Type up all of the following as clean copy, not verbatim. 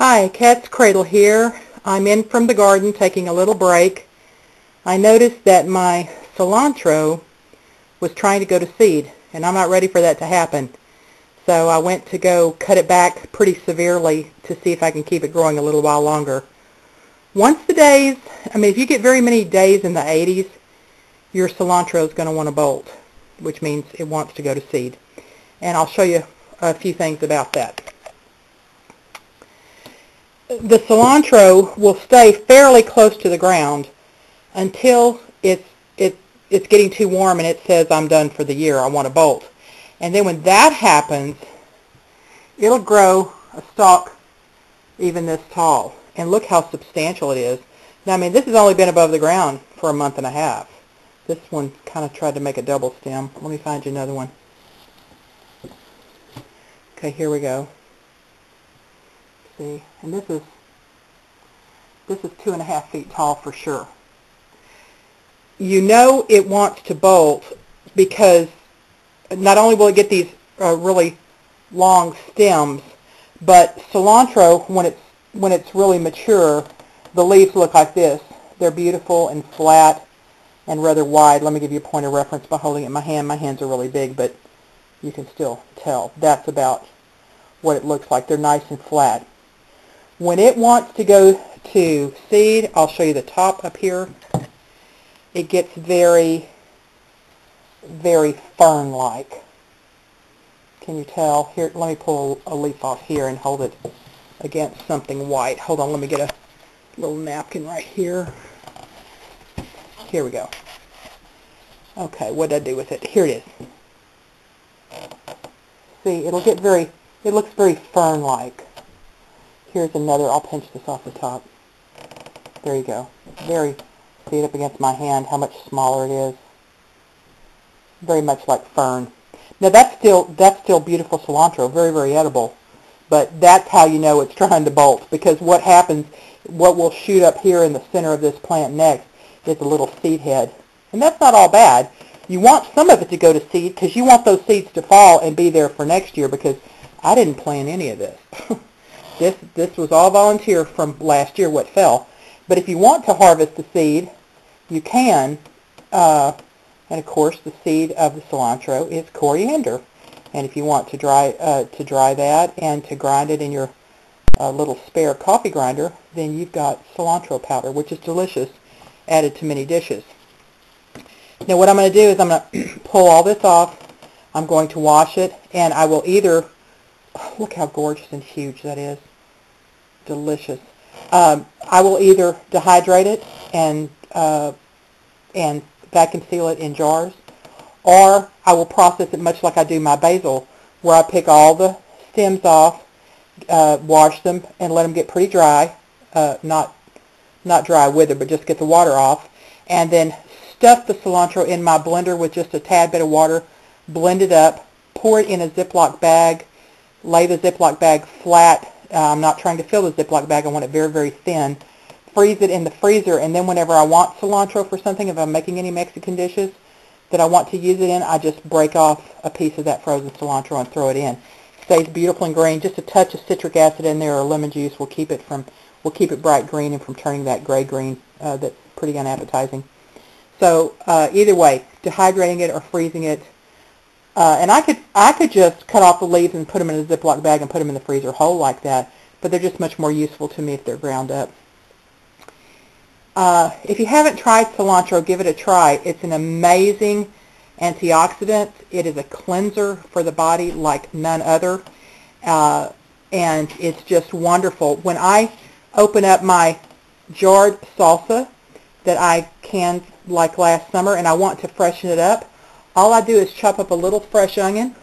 Hi, katzcradul here. I'm in from the garden taking a little break. I noticed that my cilantro was trying to go to seed, and I'm not ready for that to happen. So I went to go cut it back pretty severely to see if I can keep it growing a little while longer. Once the days, if you get very many days in the 80s, your cilantro is going to want to bolt, which means it wants to go to seed. And I'll show you a few things about that. The cilantro will stay fairly close to the ground until it's getting too warm and it says, I'm done for the year, I want to bolt. And then when that happens, it'll grow a stalk even this tall. And look how substantial it is. Now, this has only been above the ground for a month and a half. This one kind of tried to make a double stem. Let me find you another one. Okay, here we go. See, and this is 2.5 feet tall for sure. You know it wants to bolt because not only will it get these really long stems, but cilantro, when it's really mature, the leaves look like this. They're beautiful and flat and rather wide. Let me give you a point of reference by holding it in my hand. My hands are really big, but you can still tell. That's about what it looks like. They're nice and flat. When it wants to go to seed, I'll show you the top up here. It gets very, very fern-like. Can you tell? Here, let me pull a leaf off here and hold it against something white. Hold on, let me get a little napkin right here. Here we go. Okay, what did I do with it? Here it is. See, it looks very fern-like. Here's another. I'll pinch this off the top. There you go. See it up against my hand, how much smaller it is. Very much like fern. Now that's still beautiful cilantro, very, very edible. But that's how you know it's trying to bolt, because what will shoot up here in the center of this plant next is a little seed head. And that's not all bad. You want some of it to go to seed because you want those seeds to fall and be there for next year, because I didn't plan any of this. This was all volunteer from last year, what fell. But if you want to harvest the seed, you can. And of course, the seed of the cilantro is coriander. And if you want to dry that and to grind it in your little spare coffee grinder, then you've got cilantro powder, which is delicious, added to many dishes. Now what I'm going to do is I'm going to pull all this off. I'm going to wash it, and I will either, look how gorgeous and huge that is. Delicious. I will either dehydrate it and vacuum seal it in jars, or I will process it much like I do my basil, where I pick all the stems off, wash them, and let them get pretty dry, not dry with it, but just get the water off, and then stuff the cilantro in my blender with just a tad bit of water, blend it up, pour it in a Ziploc bag, lay the Ziploc bag flat. I'm not trying to fill the Ziploc bag. I want it very, very thin. Freeze it in the freezer, and then whenever I want cilantro for something, if I'm making any Mexican dishes that I want to use it in, I just break off a piece of that frozen cilantro and throw it in. It stays beautiful and green. Just a touch of citric acid in there or lemon juice will keep it bright green and from turning that gray green that's pretty unappetizing. So either way, dehydrating it or freezing it. And I could just cut off the leaves and put them in a Ziploc bag and put them in the freezer whole like that, but they're just much more useful to me if they're ground up. If you haven't tried cilantro, give it a try. It's an amazing antioxidant. It is a cleanser for the body like none other, and it's just wonderful. When I open up my jarred salsa that I canned like last summer and I want to freshen it up, all I do is chop up a little fresh onion,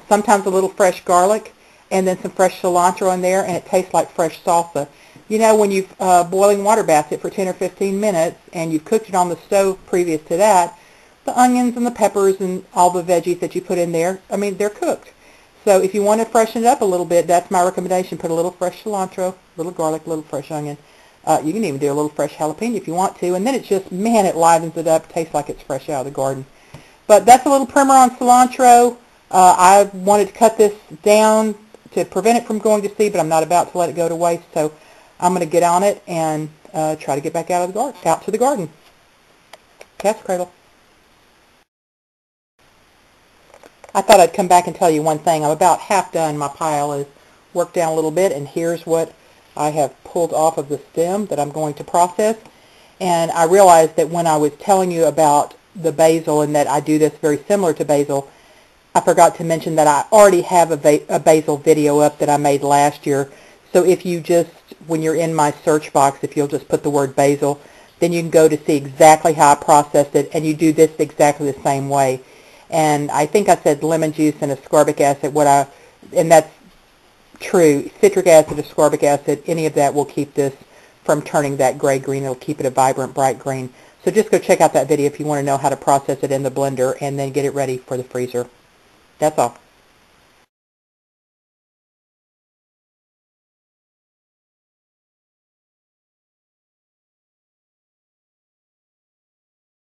sometimes a little fresh garlic, and then some fresh cilantro in there, and it tastes like fresh salsa. You know, when you've boiling water bathed it for 10 or 15 minutes, and you've cooked it on the stove previous to that, the onions and the peppers and all the veggies that you put in there, they're cooked. So if you want to freshen it up a little bit, that's my recommendation. Put a little fresh cilantro, a little garlic, a little fresh onion. You can even do a little fresh jalapeno if you want to, and then it just, man, it livens it up. Tastes like it's fresh out of the garden. But that's a little primer on cilantro. I wanted to cut this down to prevent it from going to seed, but I'm not about to let it go to waste, so I'm going to get on it and try to get back out to the garden. Cat's cradle. I thought I'd come back and tell you one thing. I'm about half done. My pile is worked down a little bit, and here's what I have pulled off of the stem that I'm going to process. And I realized that when I was telling you about the basil and that I do this very similar to basil, I forgot to mention that I already have a basil video up that I made last year. So if you just, when you're in my search box, if you'll just put the word basil, then you can go to see exactly how I processed it, and you do this exactly the same way. And I think I said lemon juice and ascorbic acid, and that's true. Citric acid, ascorbic acid, any of that will keep this from turning that gray-green. It'll keep it a vibrant, bright green. So just go check out that video if you want to know how to process it in the blender and then get it ready for the freezer. That's all.